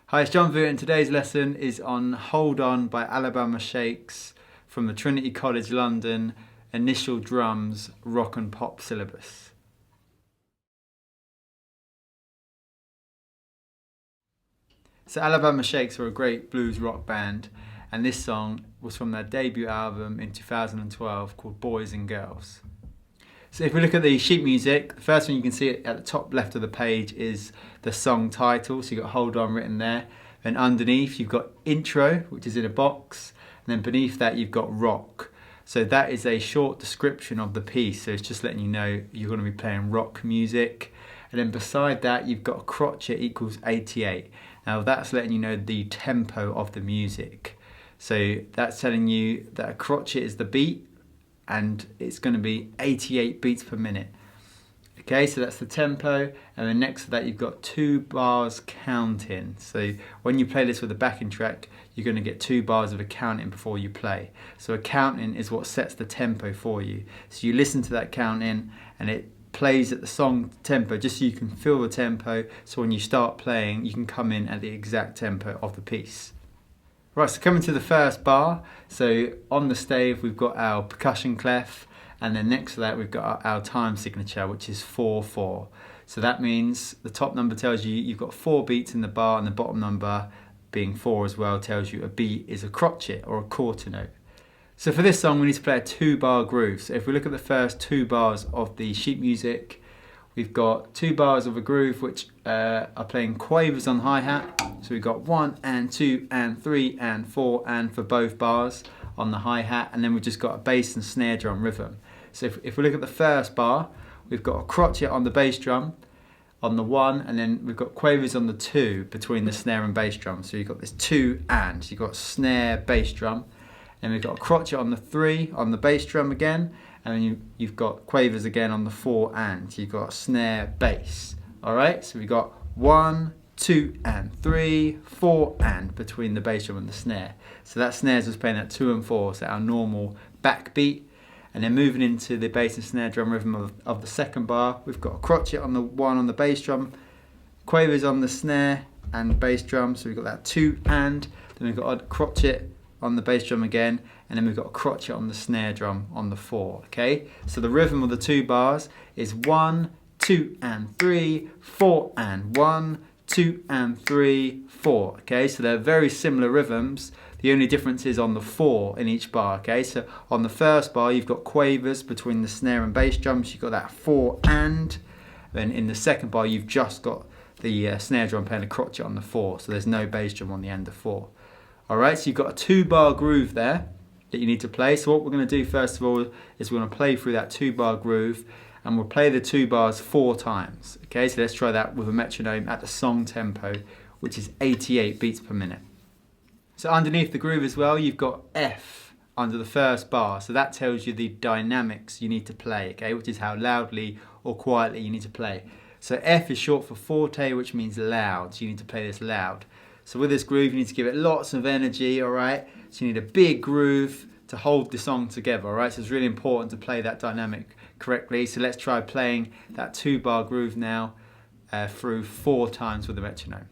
Hi, it's John Vu, and today's lesson is on Hold On by Alabama Shakes from the Trinity College London Initial Drums Rock and Pop syllabus. So Alabama Shakes are a great blues rock band, and this song was from their debut album in 2012 called Boys and Girls. So if we look at the sheet music, the first one you can see at the top left of the page is the song title. So you've got Hold On written there. Then underneath you've got intro, which is in a box. And then beneath that you've got rock. So that is a short description of the piece. So it's just letting you know you're going to be playing rock music. And then beside that you've got a crotchet equals 88. Now that's letting you know the tempo of the music. So that's telling you that a crotchet is the beat, and it's going to be 88 beats per minute. Okay, so that's the tempo, and then next to that you've got 2 bars counting. So when you play this with a backing track, you're going to get 2 bars of a counting before you play. So a counting is what sets the tempo for you. So you listen to that counting and it plays at the song tempo just so you can feel the tempo, so when you start playing you can come in at the exact tempo of the piece. Right, so coming to the first bar, so on the stave we've got our percussion clef, and then next to that we've got our time signature, which is 4/4. So that means the top number tells you you've got 4 beats in the bar, and the bottom number being 4 as well tells you a beat is a crotchet or a quarter note. So for this song we need to play a 2-bar groove. So if we look at the first 2 bars of the sheet music, we've got 2 bars of a groove which are playing quavers on hi-hat. So we've got 1 and 2 and 3 and 4 and for both bars on the hi-hat, and then we've just got a bass and snare drum rhythm. So if we look at the first bar, we've got a crotchet on the bass drum on the 1, and then we've got quavers on the 2 between the snare and bass drum. So you've got this 2 and, so you've got snare, bass drum, and we've got a crotchet on the 3 on the bass drum again, and then you've got quavers again on the 4 and, so you've got snare, bass. Alright, so we've got 1, 2 and 3, 4 and between the bass drum and the snare. So that snare's just playing at 2 and 4, so our normal backbeat. And then moving into the bass and snare drum rhythm of the second bar, we've got a crotchet on the 1 on the bass drum, quavers on the snare and bass drum, so we've got that 2 and, then we've got a crotchet on the bass drum again, and then we've got a crotchet on the snare drum on the 4. Okay, so the rhythm of the 2 bars is 1, 2 and 3, 4 and 1, 2 and 3, 4. Okay, so they're very similar rhythms. The only difference is on the 4 in each bar. Okay, so on the first bar you've got quavers between the snare and bass drums. You've got that 4 and. Then in the second bar you've just got the snare drum playing a crotchet on the 4. So there's no bass drum on the end of 4. All right, so you've got a 2-bar groove there that you need to play. So what we're going to do first of all is we're going to play through that 2-bar groove, and we'll play the 2 bars 4 times. Okay, so let's try that with a metronome at the song tempo, which is 88 beats per minute. So underneath the groove as well, you've got F under the first bar. So that tells you the dynamics you need to play, okay, which is how loudly or quietly you need to play. So F is short for forte, which means loud. So you need to play this loud. So with this groove, you need to give it lots of energy, all right? So you need a big groove to hold the song together, all right? So it's really important to play that dynamic correctly. So let's try playing that 2-bar groove now through 4 times with the metronome.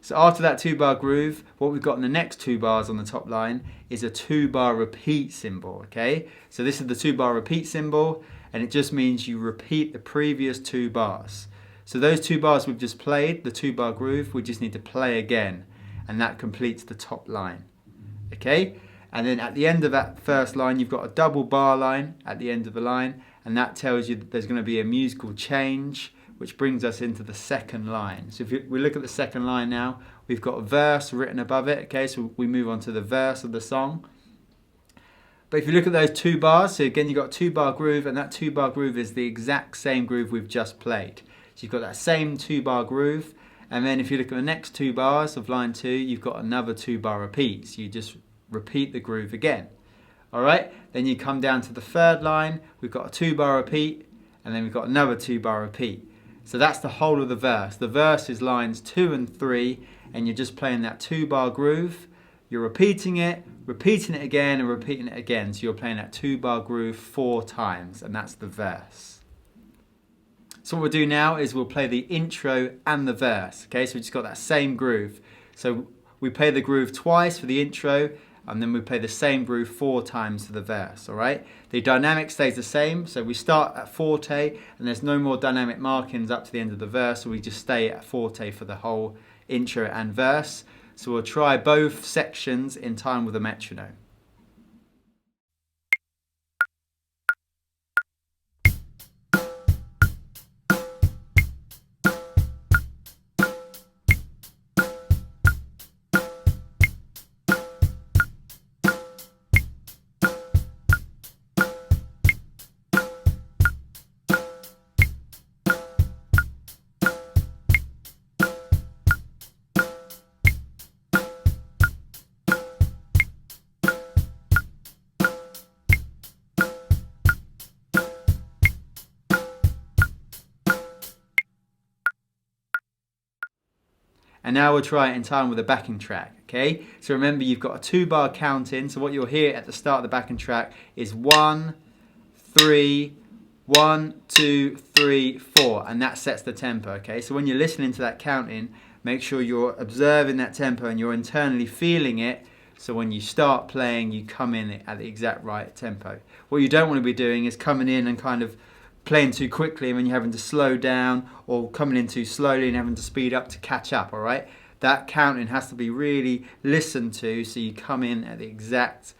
So after that 2-bar groove, what we've got in the next 2 bars on the top line is a 2-bar repeat symbol, okay? So this is the 2-bar repeat symbol, and it just means you repeat the previous 2 bars. So those 2 bars we've just played, the 2-bar groove, we just need to play again, and that completes the top line, okay? And then at the end of that first line, you've got a double bar line at the end of the line, and that tells you that there's going to be a musical change, which brings us into the second line. So if we look at the second line now, we've got a verse written above it, okay, so we move on to the verse of the song. But if you look at those 2 bars, so again you've got a 2-bar groove, and that 2-bar groove is the exact same groove we've just played. So you've got that same 2-bar groove, And then if you look at the next 2 bars of line 2, you've got another 2 bar repeat. So you just repeat the groove again. Alright, then you come down to the 3rd line, we've got a 2 bar repeat, and then we've got another 2 bar repeat. So that's the whole of the verse. The verse is lines 2 and 3, and you're just playing that 2 bar groove. You're repeating it again, and repeating it again. So you're playing that 2 bar groove 4 times, and that's the verse. So what we'll do now is we'll play the intro and the verse. Okay, so we just got that same groove. So we play the groove twice for the intro, and then we play the same groove 4 times for the verse. All right. The dynamic stays the same. So we start at forte, and there's no more dynamic markings up to the end of the verse. So we just stay at forte for the whole intro and verse. So we'll try both sections in time with a metronome. And now we'll try it in time with a backing track, okay? So remember, you've got a 2 bar count in, so what you'll hear at the start of the backing track is 1, 3, 1, 2, 3, 4, and that sets the tempo, okay? So when you're listening to that counting, make sure you're observing that tempo and you're internally feeling it, so when you start playing, you come in at the exact right tempo. What you don't want to be doing is coming in and kind of playing too quickly and when you're having to slow down, or coming in too slowly and having to speed up to catch up, all right? That counting has to be really listened to, so you come in at the exact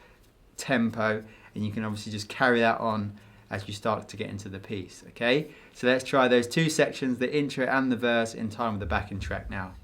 tempo, and you can obviously just carry that on as you start to get into the piece, okay? So let's try those 2 sections, the intro and the verse, in time with the backing track now.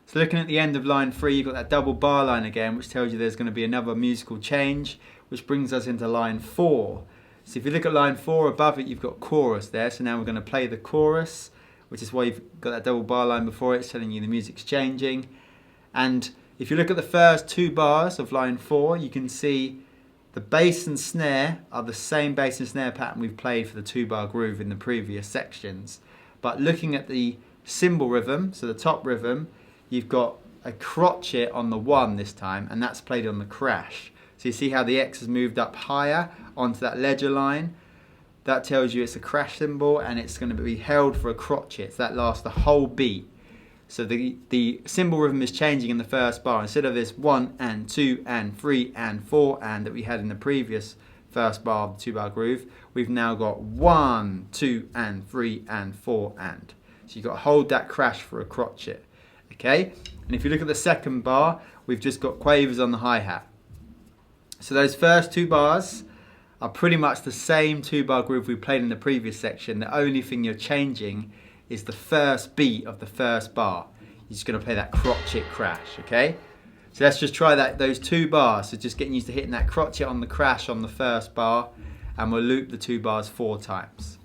So looking at the end of line 3, you've got that double bar line again, which tells you there's going to be another musical change, which brings us into line 4. So if you look at line 4, above it you've got chorus there, so now we're going to play the chorus, which is why you've got that double bar line before it, it's telling you the music's changing. And if you look at the first 2 bars of line 4, you can see the bass and snare are the same bass and snare pattern we've played for the 2 bar groove in the previous sections. But looking at the cymbal rhythm, so the top rhythm, you've got a crotchet on the 1 this time, and that's played on the crash. So you see how the X has moved up higher onto that ledger line? That tells you it's a crash cymbal, and it's going to be held for a crotchet, so that lasts the whole beat. So the cymbal rhythm is changing in the first bar. Instead of this 1 and 2 and 3 and 4 and that we had in the previous first bar of the 2 bar groove, we've now got 1, 2 and 3 and 4 and. So you've got to hold that crash for a crotchet. Okay, and if you look at the second bar, we've just got quavers on the hi-hat. So those first 2 bars are pretty much the same 2 bar groove we played in the previous section. The only thing you're changing is the first beat of the first bar. You're just going to play that crotchet crash, okay? So let's just try those 2 bars. So just getting used to hitting that crotchet on the crash on the first bar, and we'll loop the 2 bars 4 times.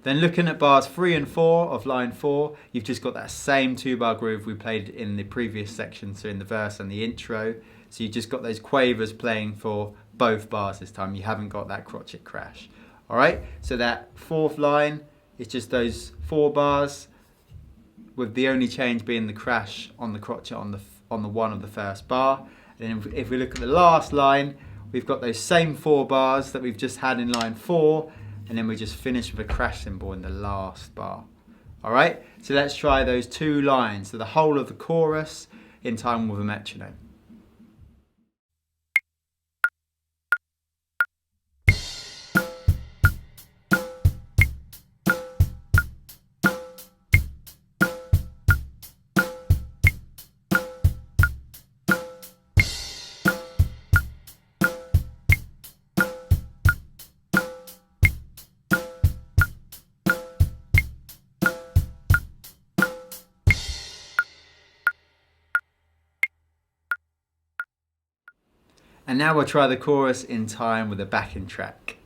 Then looking at bars 3 and 4 of line 4, you've just got that same 2 bar groove we played in the previous section, so in the verse and the intro. So you just got those quavers playing for both bars this time. You haven't got that crotchet crash. All right, so that fourth line is just those 4 bars, with the only change being the crash on the crotchet on the one of the first bar. And then if we look at the last line, we've got those same 4 bars that we've just had in line 4, and then we just finish with a crash cymbal in the last bar. All right, so let's try those 2 lines, so the whole of the chorus in time with a metronome. And now we'll try the chorus in time with a backing track.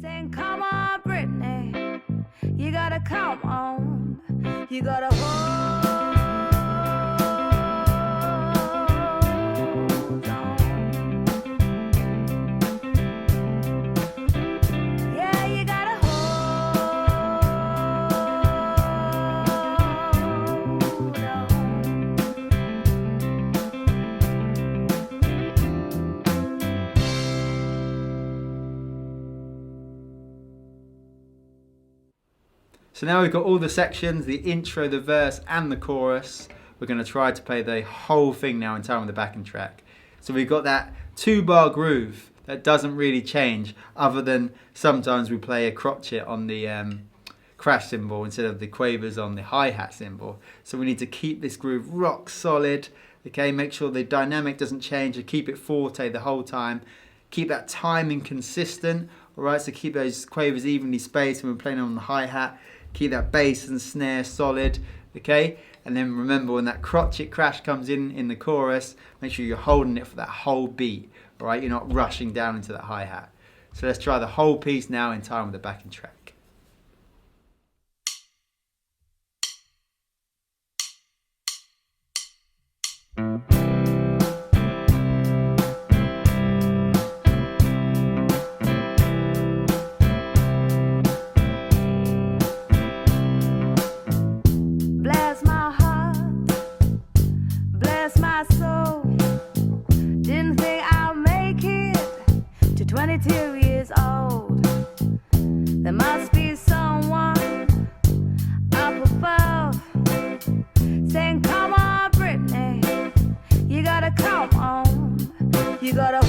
Saying, come on, Brittany, you gotta come on, you gotta hold on. Yeah, you gotta hold on. So now we've got all the sections, the intro, the verse and the chorus. We're going to try to play the whole thing now in time with the backing track. So we've got that 2-bar groove that doesn't really change, other than sometimes we play a crotchet on the crash cymbal instead of the quavers on the hi-hat cymbal. So we need to keep this groove rock solid, okay? Make sure the dynamic doesn't change, and keep it forte the whole time. Keep that timing consistent, all right? So keep those quavers evenly spaced when we're playing on the hi-hat. Keep that bass and snare solid, okay? And then remember, when that crotchet crash comes in the chorus, make sure you're holding it for that whole beat, all right? You're not rushing down into that hi-hat. So let's try the whole piece now in time with the backing track. Bless my heart, bless my soul. Didn't think I'll make it to 22 years old. There must be someone up above saying, come on, Brittany, you gotta come on, you gotta